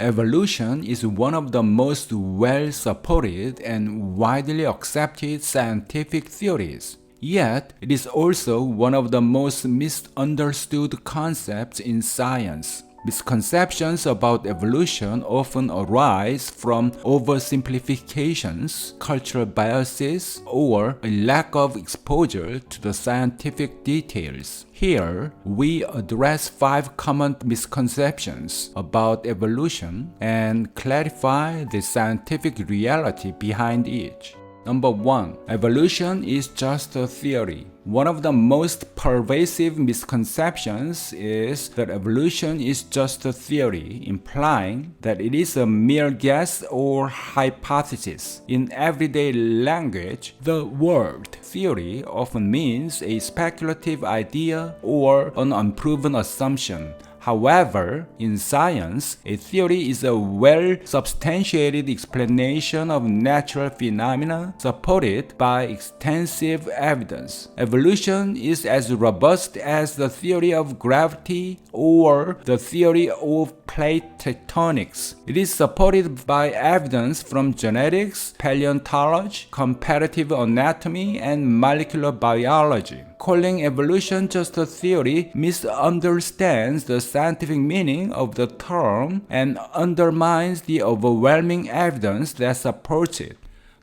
Evolution is one of the most well-supported and widely accepted scientific theories. Yet, it is also one of the most misunderstood concepts in science. Misconceptions about evolution often arise from oversimplifications, cultural biases, or a lack of exposure to the scientific details. Here, we address 5 common misconceptions about evolution and clarify the scientific reality behind each. Number 1. Evolution is just a theory. One of the most pervasive misconceptions is that evolution is just a theory, implying that it is a mere guess or hypothesis. In everyday language, the word theory often means a speculative idea or an unproven assumption. However, in science, a theory is a well-substantiated explanation of natural phenomena supported by extensive evidence. Evolution is as robust as the theory of gravity or the theory of plate tectonics. It is supported by evidence from genetics, paleontology, comparative anatomy, and molecular biology. Calling evolution just a theory misunderstands the scientific meaning of the term and undermines the overwhelming evidence that supports it.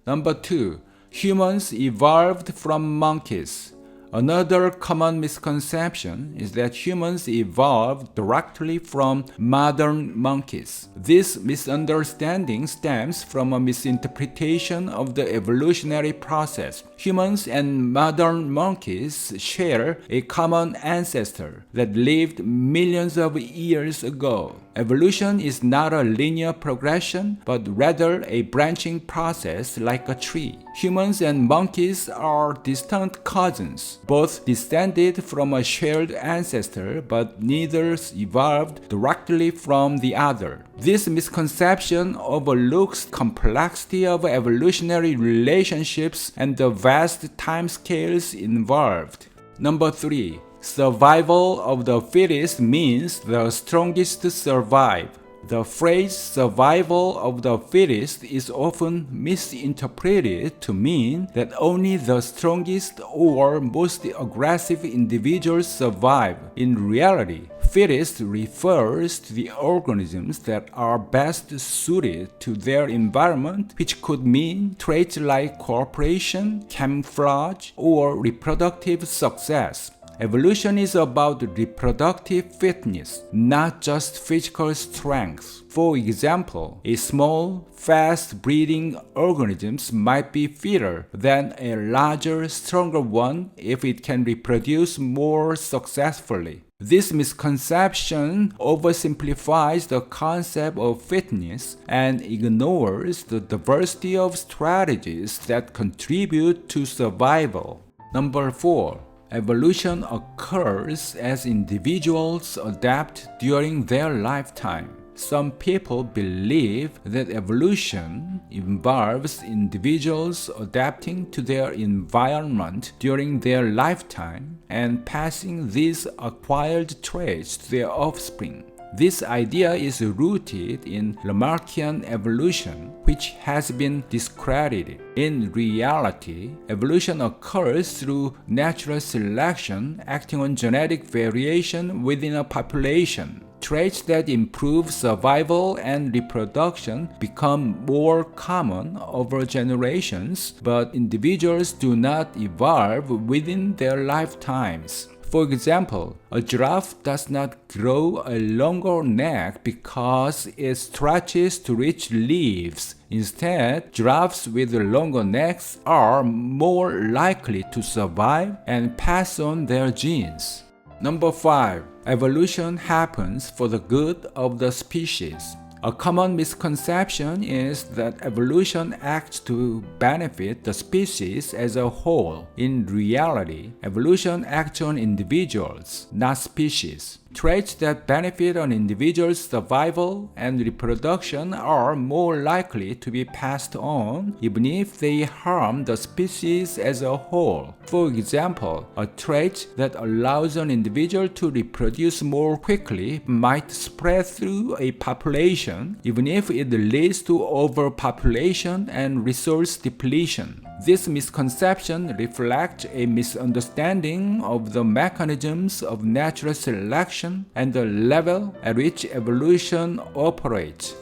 Number 2. Humans evolved from monkeys. Another common misconception is that humans evolved directly from modern monkeys. This misunderstanding stems from a misinterpretation of the evolutionary process. Humans and modern monkeys share a common ancestor that lived millions of years ago. Evolution is not a linear progression, but rather a branching process like a tree. Humans and monkeys are distant cousins, both descended from a shared ancestor, but neither evolved directly from the other. This misconception overlooks the complexity of evolutionary relationships and the vast timescales involved. Number 3. Survival of the fittest means the strongest survive. The phrase survival of the fittest is often misinterpreted to mean that only the strongest or most aggressive individuals survive. In reality, fittest refers to the organisms that are best suited to their environment, which could mean traits like cooperation, camouflage, or reproductive success. Evolution is about reproductive fitness, not just physical strength. For example, a small, fast-breeding organism might be fitter than a larger, stronger one if it can reproduce more successfully. This misconception oversimplifies the concept of fitness and ignores the diversity of strategies that contribute to survival. Number 4. Evolution occurs as individuals adapt during their lifetime. Some people believe that evolution involves individuals adapting to their environment during their lifetime and passing these acquired traits to their offspring. This idea is rooted in Lamarckian evolution, which has been discredited. In reality, evolution occurs through natural selection acting on genetic variation within a population. Traits that improve survival and reproduction become more common over generations, but individuals do not evolve within their lifetimes. For example, a giraffe does not grow a longer neck because it stretches to reach leaves. Instead, giraffes with longer necks are more likely to survive and pass on their genes. Number 5. Evolution happens for the good of the species. A common misconception is that evolution acts to benefit the species as a whole. In reality, evolution acts on individuals, not species. Traits that benefit an individual's survival and reproduction are more likely to be passed on even if they harm the species as a whole. For example, a trait that allows an individual to reproduce more quickly might spread through a population even if it leads to overpopulation and resource depletion. This misconception reflects a misunderstanding of the mechanisms of natural selection and the level at which evolution operates.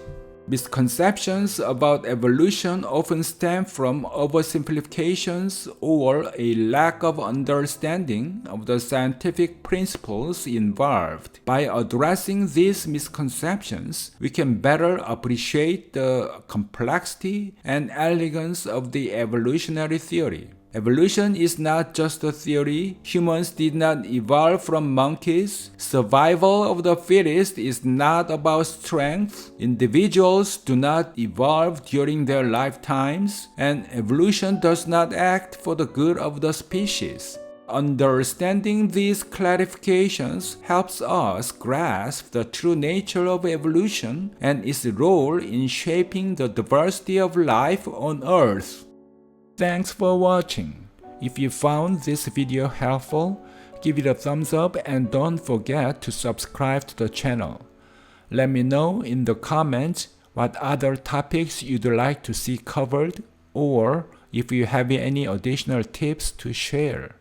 Misconceptions about evolution often stem from oversimplifications or a lack of understanding of the scientific principles involved. By addressing these misconceptions, we can better appreciate the complexity and elegance of the evolutionary theory. Evolution is not just a theory. Humans did not evolve from monkeys. Survival of the fittest is not about strength. Individuals do not evolve during their lifetimes, and evolution does not act for the good of the species. Understanding these clarifications helps us grasp the true nature of evolution and its role in shaping the diversity of life on Earth. Thanks for watching. If you found this video helpful, give it a thumbs up and don't forget to subscribe to the channel. Let me know in the comments what other topics you'd like to see covered, or if you have any additional tips to share.